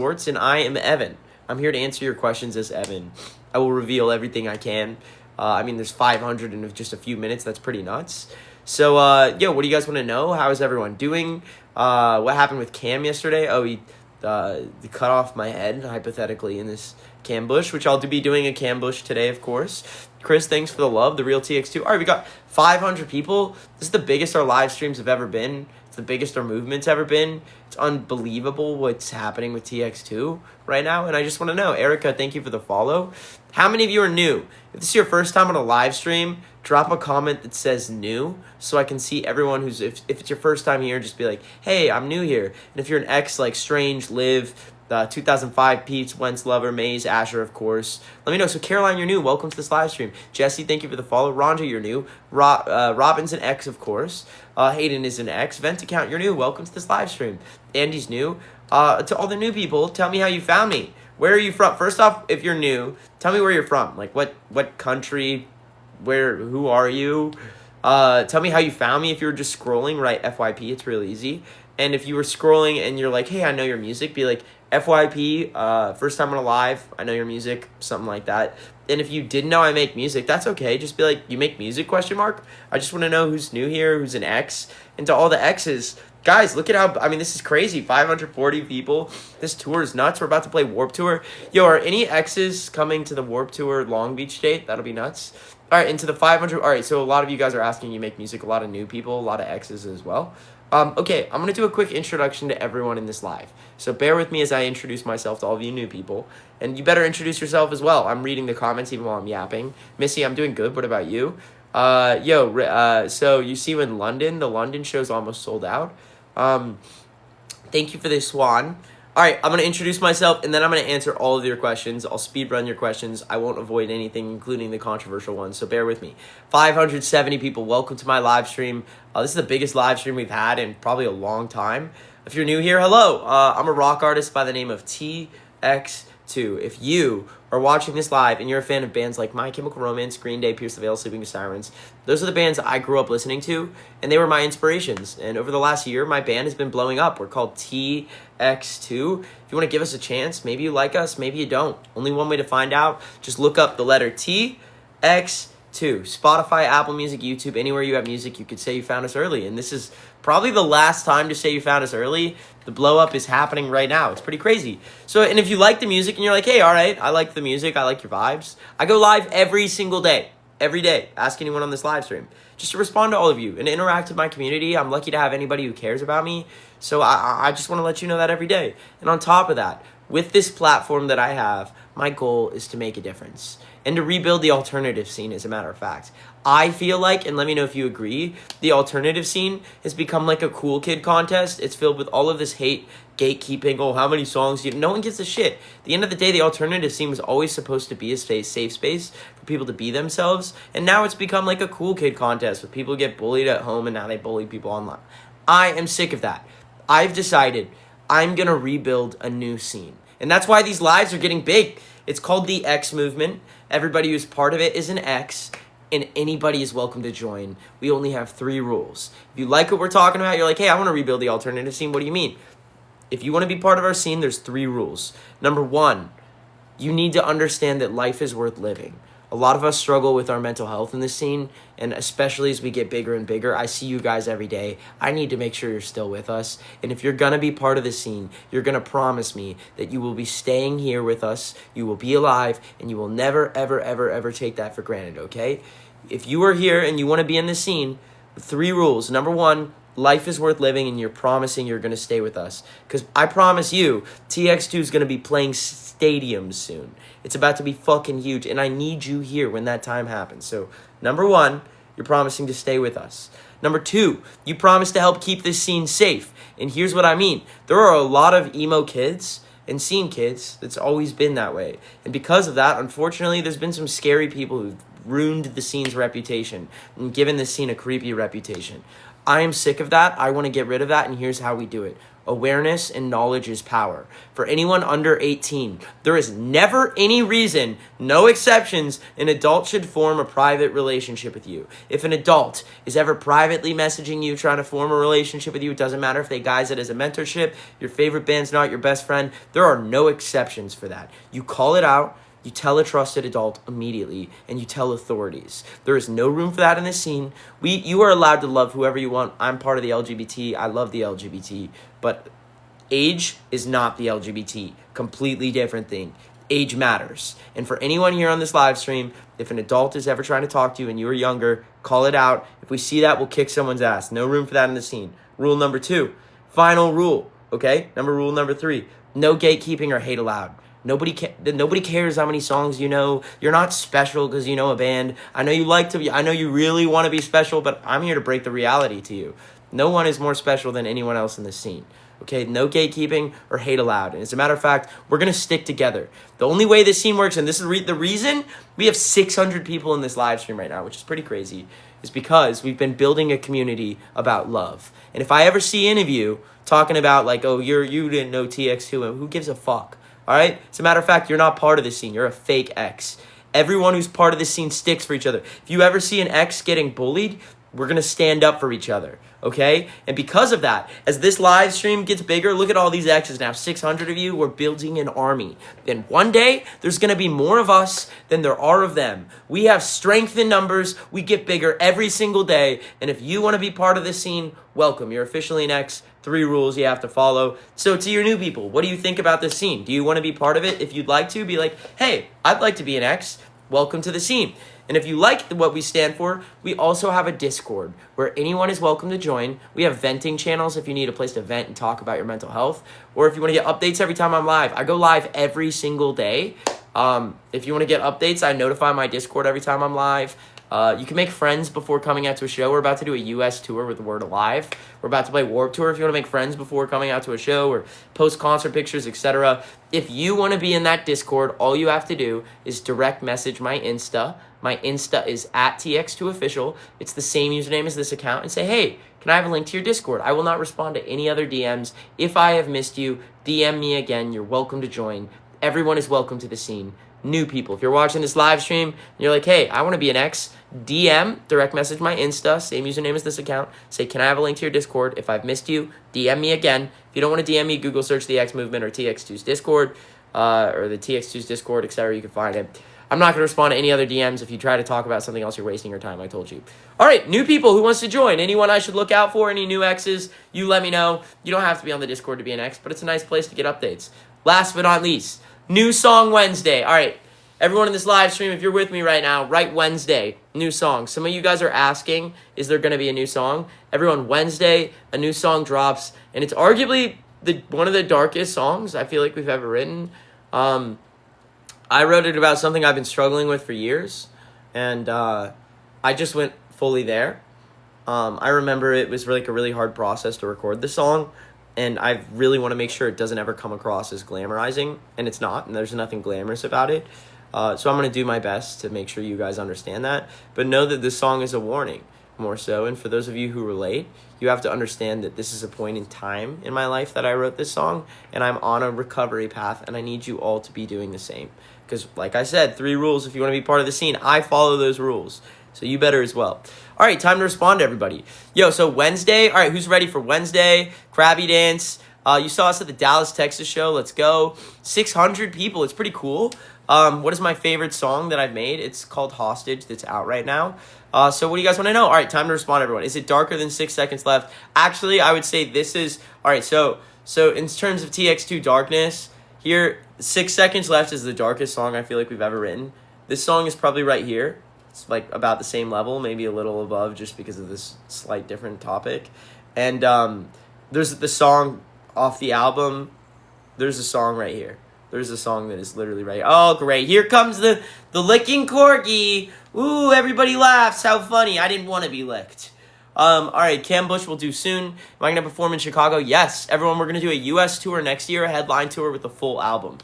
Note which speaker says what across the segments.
Speaker 1: Sorts, and I am Evan. I'm here to answer your questions as Evan. I will reveal everything I can. There's 500 in just a few minutes. That's pretty nuts. So, what do you guys want to know? How is everyone doing? What happened with Cam yesterday? Oh, he cut off my head, hypothetically, in this cam bush, which I'll be doing a cam bush today, of course. Chris, thanks for the love. The real Tx2. All right, we got 500 people. This is the biggest our live streams have ever been. It's the biggest our movement's ever been. It's unbelievable what's happening with Tx2 right now. And I just want to know, Erica, thank you for the follow. How many of you are new? If this is your first time on a live stream, drop a comment that says new so I can see everyone who's, if it's your first time here, just be like, hey, I'm new here. And if you're an ex like Strange, Liv, 2005 Pete's, Wentz Lover, Maze, Asher, of course. Let me know. So Caroline, you're new. Welcome to this live stream. Jesse, thank you for the follow. Rhonda, you're new. Robin's an ex, of course. Hayden is an ex. Vent account, you're new. Welcome to this live stream. Andy's new. To all the new people, tell me how you found me. Where are you from? First off, if you're new, tell me where you're from. Like what country, who are you? Tell me how you found me. If you were just scrolling, right, FYP, it's real easy. And if you were scrolling and you're like, hey, I know your music, be like, FYP, first time on a live, I know your music, something like that. And if you didn't know I make music, that's okay. Just be like, you make music, question mark? I just want to know who's new here, who's an ex. And to all the exes, guys, look at how, this is crazy. 540 people. This tour is nuts. We're about to play Warped Tour. Yo, are any exes coming to the Warped Tour Long Beach date? That'll be nuts. All right, into the 500. All right, so a lot of you guys are asking you make music. A lot of new people, a lot of exes as well. Okay, I'm going to do a quick introduction to everyone in this live. So bear with me as I introduce myself to all of you new people. And you better introduce yourself as well. I'm reading the comments even while I'm yapping. Missy, I'm doing good. What about you? So you see in London, the London show's almost sold out. Thank you for this, Swan. All right, I'm going to introduce myself, and then I'm going to answer all of your questions. I'll speed run your questions. I won't avoid anything, including the controversial ones, so bear with me. 570 people, welcome to my live stream. This is the biggest live stream we've had in probably a long time. If you're new here, hello. I'm a rock artist by the name of Tx2. If you are watching this live and you're a fan of bands like My Chemical Romance, Green Day, Pierce the Veil, Sleeping with Sirens, those are the bands I grew up listening to, and they were my inspirations. And over the last year, my band has been blowing up. We're called Tx2. If you want to give us a chance, maybe you like us, maybe you don't. Only one way to find out. Just look up the letter Tx2. Spotify, Apple Music, YouTube, anywhere you have music, you could say you found us early. And this is probably the last time to say you found us early. The blow up is happening right now. It's pretty crazy. So, and if you like the music and you're like, hey, all right, I like the music, I like your vibes, I go live every single day. Every day, ask anyone on this live stream, just to respond to all of you and interact with my community. I'm lucky to have anybody who cares about me. So I just want to let you know that every day. And on top of that, with this platform that I have, my goal is to make a difference and to rebuild the alternative scene, as a matter of fact. I feel like, and let me know if you agree, the alternative scene has become like a cool kid contest. It's filled with all of this hate, gatekeeping. Oh, how many songs do you... No one gives a shit. At the end of the day, the alternative scene was always supposed to be a safe space for people to be themselves. And now it's become like a cool kid contest with people who get bullied at home and now they bully people online. I am sick of that. I've decided I'm going to rebuild a new scene. And that's why these lives are getting big. It's called the X movement. Everybody who's part of it is an X, and anybody is welcome to join. We only have 3 rules. If you like what we're talking about, you're like, hey, I want to rebuild the alternative scene. What do you mean? If you want to be part of our scene, there's 3 rules. Number 1, you need to understand that life is worth living. A lot of us struggle with our mental health in this scene, and especially as we get bigger and bigger. I see you guys every day. I need to make sure you're still with us. And if you're going to be part of the scene, you're going to promise me that you will be staying here with us, you will be alive, and you will never, ever, ever, ever take that for granted, okay? If you are here and you want to be in the scene, 3 rules. Number 1, life is worth living, and you're promising you're going to stay with us. Because I promise you, Tx2 is going to be playing stadiums soon. It's about to be fucking huge, and I need you here when that time happens. So, number 1, you're promising to stay with us. Number 2, you promise to help keep this scene safe. And here's what I mean. There are a lot of emo kids and scene kids. It's always been that way. And because of that, unfortunately, there's been some scary people who've ruined the scene's reputation and given the scene a creepy reputation. I am sick of that. I want to get rid of that, and here's how we do it. Awareness and knowledge is power. For anyone under 18, there is never any reason, no exceptions, an adult should form a private relationship with you. If an adult is ever privately messaging you, trying to form a relationship with you, it doesn't matter if they guise it as a mentorship, your favorite band's not your best friend, there are no exceptions for that. You call it out, you tell a trusted adult immediately, and you tell authorities. There is no room for that in this scene. You are allowed to love whoever you want. I'm part of the LGBT. I love the LGBT. But age is not the LGBT. Completely different thing. Age matters. And for anyone here on this live stream, if an adult is ever trying to talk to you and you are younger, call it out. If we see that, we'll kick someone's ass. No room for that in the scene. Rule number 2. Final rule. Okay? Rule number 3. No gatekeeping or hate allowed. Nobody cares how many songs you know. You're not special because you know a band. I know you like to be. I know you really want to be special, but I'm here to break the reality to you. No one is more special than anyone else in this scene. Okay, no gatekeeping or hate allowed. And as a matter of fact, we're going to stick together. The only way this scene works, and this is the reason we have 600 people in this live stream right now, which is pretty crazy, is because we've been building a community about love. And if I ever see any of you talking about like, oh, you didn't know Tx2, who gives a fuck? All right? As a matter of fact, you're not part of this scene. You're a fake ex. Everyone who's part of this scene sticks for each other. If you ever see an ex getting bullied, we're going to stand up for each other, okay? And because of that, as this live stream gets bigger, look at all these exes now. 600 of you, we're building an army. Then one day, there's going to be more of us than there are of them. We have strength in numbers. We get bigger every single day. And if you want to be part of this scene, welcome. You're officially an ex. 3 rules you have to follow. So to your new people, what do you think about this scene? Do you want to be part of it? If you'd like to, be like, hey, I'd like to be an ex. Welcome to the scene. And if you like what we stand for, we also have a Discord where anyone is welcome to join. We have venting channels if you need a place to vent and talk about your mental health, or if you want to get updates every time I'm live. I go live every single day. If you want to get updates, I notify my Discord every time I'm live. You can make friends before coming out to a show. We're about to do a U.S. tour with the word alive. We're about to play Warped Tour if you want to make friends before coming out to a show or post concert pictures, etc. If you want to be in that Discord, all you have to do is direct message my Insta. My Insta is at Tx2 official. It's the same username as this account, and say, hey, can I have a link to your Discord? I will not respond to any other DMs. If I have missed you, DM me again. You're welcome to join. Everyone is welcome to the scene. New people, if you're watching this live stream and you're like, hey, I want to be an ex, DM, direct message my Insta, same username as this account, say, can I have a link to your Discord? If I've missed you, DM me again. If you don't want to DM me, Google search the X Movement or Tx2's Discord, or the Tx2's Discord, etc. You can find it. I'm not going to respond to any other DMs. If you try to talk about something else, you're wasting your time, I told you. All right, new people, who wants to join? Anyone I should look out for? Any new exes? You let me know. You don't have to be on the Discord to be an ex, but it's a nice place to get updates. Last but not least, New Song Wednesday. All right, everyone in this live stream, if you're with me right now, write Wednesday, new song. Some of you guys are asking, is there going to be a new song? Everyone, Wednesday, a new song drops, and it's arguably one of the darkest songs I feel like we've ever written. I wrote it about something I've been struggling with for years, and I just went fully there. I remember it was like a really hard process to record the song, and I really want to make sure it doesn't ever come across as glamorizing, and it's not, and there's nothing glamorous about it. So I'm going to do my best to make sure you guys understand that, but know that this song is a warning, more so, and for those of you who relate, you have to understand that this is a point in time in my life that I wrote this song, and I'm on a recovery path, and I need you all to be doing the same. Because, like I said, 3 rules if you want to be part of the scene. I follow those rules, so you better as well. All right, time to respond to everybody. Yo, so Wednesday. All right, who's ready for Wednesday? Krabby Dance. You saw us at the Dallas, Texas show. Let's go. 600 people. It's pretty cool. What is my favorite song that I've made? It's called Hostage. That's out right now. So what do you guys want to know? All right, time to respond, everyone. Is it darker than 6 seconds left? Actually, I would say this is... All right, so in terms of TX2 darkness, here, 6 seconds left is the darkest song I feel like we've ever written. This song is probably right here. It's like about the same level, maybe a little above just because of this slight different topic. And there's the song off the album. There's a song right here. There's a song that is literally right. Oh, great. Here comes the licking corgi. Ooh, everybody laughs. How funny. I didn't want to be licked. All right, Cam Bush will do soon. Am I going to perform in Chicago? Yes. Everyone, we're going to do a U.S. tour next year, a headline tour with the full album.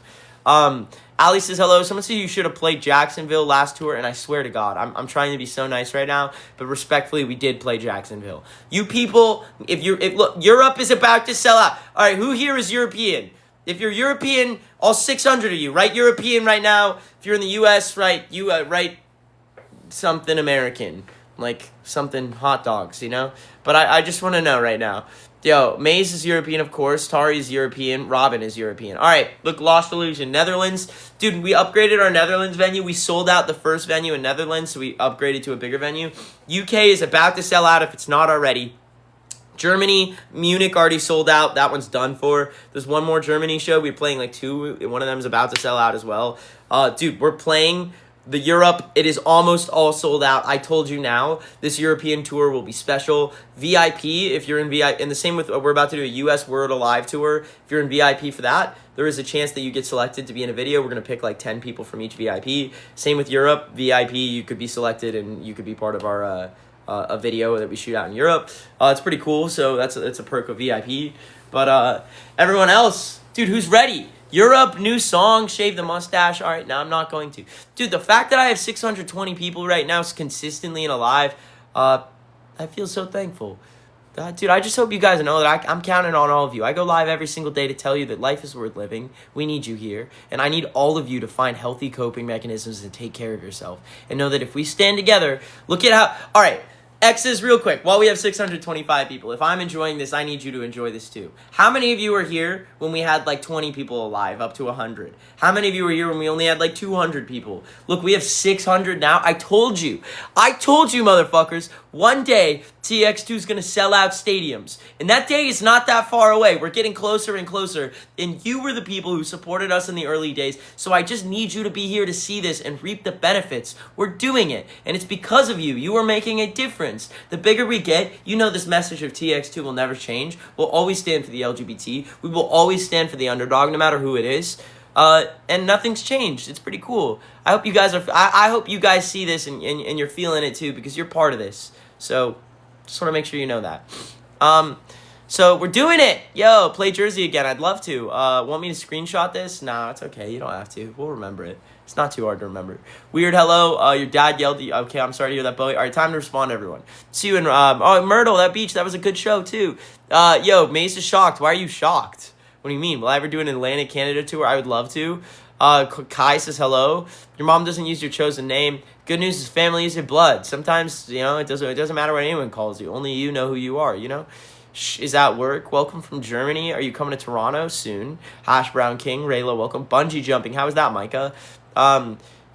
Speaker 1: Ali says hello. Someone said you should have played Jacksonville last tour, and I swear to God, I'm trying to be so nice right now, but respectfully, we did play Jacksonville. You people, look, Europe is about to sell out. All right, who here is European? If you're European, all 600 of you, write European right now. If you're in the U.S., write something American, like something hot dogs, you know? But I just want to know right now. Yo, Maze is European, of course. Tari is European. Robin is European. All right, look, Lost Illusion. Netherlands. Dude, we upgraded our Netherlands venue. We sold out the first venue in Netherlands, so we upgraded to a bigger venue. UK is about to sell out if it's not already. Germany, Munich already sold out. That one's done for. There's one more Germany show. We're playing like 2. One of them is about to sell out as well. Dude, we're playing the Europe. It is almost all sold out. I told you now, this European tour will be special. VIP, if you're in VIP, and the same with, we're about to do a US World Alive tour. If you're in VIP for that, there is a chance that you get selected to be in a video. We're going to pick like 10 people from each VIP. Same with Europe. VIP, you could be selected and you could be part of our a video that we shoot out in Europe. It's pretty cool, so that's a perk of VIP. But everyone else, dude, who's ready? Europe, new song, shave the mustache. All right, now I'm not going to. Dude, the fact that I have 620 people right now consistently in a live, I feel so thankful. Dude, I just hope you guys know that I'm counting on all of you. I go live every single day to tell you that life is worth living. We need you here. And I need all of you to find healthy coping mechanisms and take care of yourself. And know that if we stand together, look at how... All right, X's real quick. While we have 625 people, if I'm enjoying this, I need you to enjoy this too. How many of you were here when we had like 20 people alive, up to 100? How many of you were here when we only had like 200 people? Look, we have 600 now. I told you, motherfuckers, one day Tx2 is going to sell out stadiums. And that day is not that far away. We're getting closer and closer. And you were the people who supported us in the early days. So I just need you to be here to see this and reap the benefits. We're doing it. And it's because of you. You are making a difference. The bigger we get, you know this message of Tx2 will never change. We'll always stand for the LGBT. We will always stand for the underdog, no matter who it is. And nothing's changed. It's pretty cool. I hope you guys I hope you guys see this and you're feeling it too, because you're part of this. So just want to make sure you know that. So we're doing it. Yo, play Jersey again. I'd love to. Want me to screenshot this? Nah, it's okay. You don't have to. We'll remember it. It's not too hard to remember. Weird hello. Your dad yelled at you. Okay, I'm sorry to hear that, Bowie. All right, time to respond, everyone. See you in, Myrtle, that beach. That was a good show, too. Yo, Mace is shocked. Why are you shocked? What do you mean? Will I ever do an Atlantic Canada tour? I would love to. Kai says hello. Your mom doesn't use your chosen name. Good news is family is your blood. Sometimes, you know, it doesn't matter what anyone calls you. Only you know who you are, you know? Is at work. Welcome from Germany. Are you coming to Toronto soon? Hash Brown King, Rayla, welcome. Bungee jumping. How is that, Micah?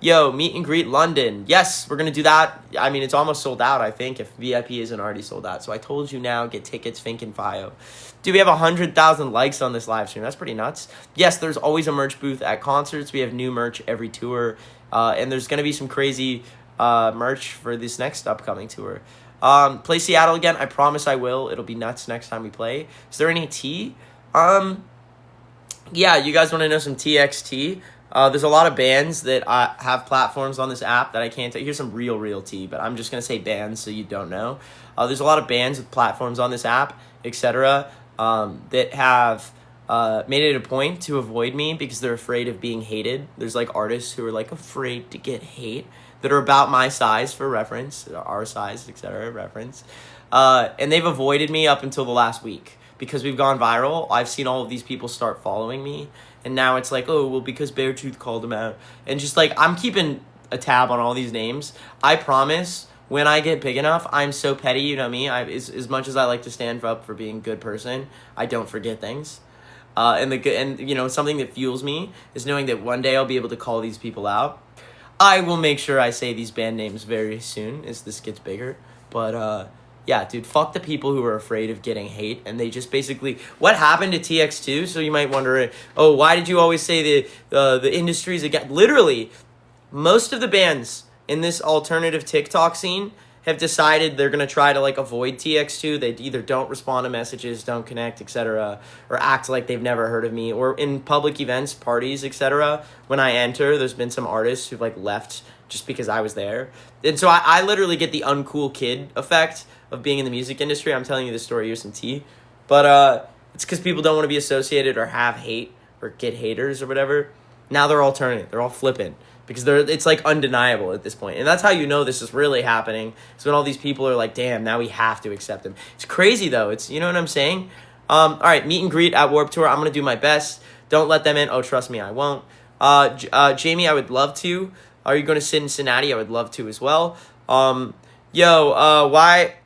Speaker 1: Yo, meet and greet London. Yes, we're going to do that. I mean, it's almost sold out, I think, if VIP isn't already sold out. So I told you now, get tickets, Fink and Fio. Dude, we have 100,000 likes on this live stream. That's pretty nuts. Yes, there's always a merch booth at concerts. We have new merch every tour. And there's going to be some crazy merch for this next upcoming tour. Play Seattle again. I promise I will. It'll be nuts next time we play. Is there any tea? Yeah, you guys want to know some TXT? There's a lot of bands that have platforms on this app that I can't take. Here's some real tea, but I'm just going to say bands so you don't know. There's a lot of bands with platforms on this app, etc., that have made it a point to avoid me because they're afraid of being hated. There's like artists who are like afraid to get hate that are about my size for reference, our size, etc., reference. And they've avoided me up until the last week because we've gone viral. I've seen all of these people start following me. And now it's like, oh, well, because Beartooth called him out. And just like, I'm keeping a tab on all these names. I promise, when I get big enough, I'm so petty, you know me. As much as I like to stand up for being a good person, I don't forget things. And you know, something that fuels me is knowing that one day I'll be able to call these people out. I will make sure I say these band names very soon as this gets bigger. But, yeah, dude, fuck the people who are afraid of getting hate, and they just basically... What happened to TX2? So you might wonder, oh, why did you always say the industry's again? Literally, most of the bands in this alternative TikTok scene have decided they're going to try to, like, avoid TX2. They either don't respond to messages, don't connect, etc., or act like they've never heard of me. Or in public events, parties, etc., when I enter, there's been some artists who've, like, left just because I was there. And so I literally get the uncool kid effect of being in the music industry. I'm telling you this story, here's some tea. But it's because people don't want to be associated or have hate or get haters or whatever. Now they're all turning. They're all flipping. Because it's like undeniable at this point. And that's how you know this is really happening. It's when all these people are like, damn, now we have to accept him. It's crazy though. It's, you know what I'm saying? All right, meet and greet at Warped Tour. I'm going to do my best. Don't let them in. Oh, trust me, I won't. Jamie, I would love to. Are you going to sit in Cincinnati? I would love to as well. Why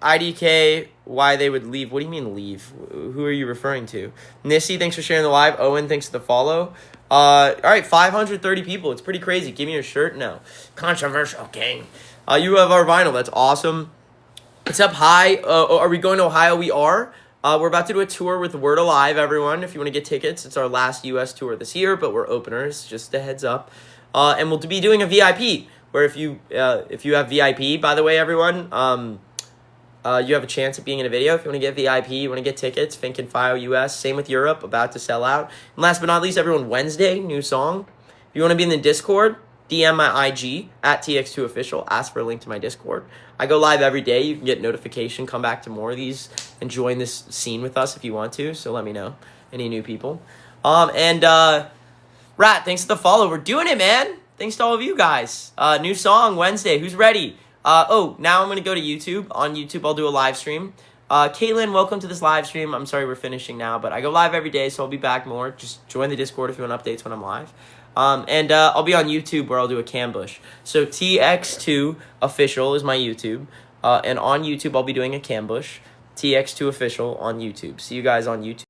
Speaker 1: IDK, why they would leave? What do you mean leave? Who are you referring to? Nissy, thanks for sharing the live. Owen, thanks for the follow. All right, 530 people. It's pretty crazy. Give me your shirt now. Controversial king. You have our vinyl. That's awesome. What's up, hi? Are we going to Ohio? We are. We're about to do a tour with Word Alive, everyone. If you want to get tickets, it's our last U.S. tour this year, but we're openers. Just a heads up. And we'll be doing a VIP, where if you have VIP, by the way, everyone, you have a chance of being in a video. If you want to get VIP, you want to get tickets, Fink and File US. Same with Europe, about to sell out. And last but not least, everyone, Wednesday, new song. If you want to be in the Discord, DM my IG, at Tx2 official. Ask for a link to my Discord. I go live every day. You can get notification, come back to more of these, and join this scene with us if you want to. So let me know. Any new people. Rat, thanks for the follow. We're doing it, man. Thanks to all of you guys. New song, Wednesday. Who's ready? Now I'm going to go to YouTube. On YouTube, I'll do a live stream. Caitlin, welcome to this live stream. I'm sorry we're finishing now, but I go live every day, so I'll be back more. Just join the Discord if you want updates when I'm live. I'll be on YouTube where I'll do a cambush. So Tx2 official is my YouTube. And on YouTube, I'll be doing a cambush. Tx2 official on YouTube. See you guys on YouTube.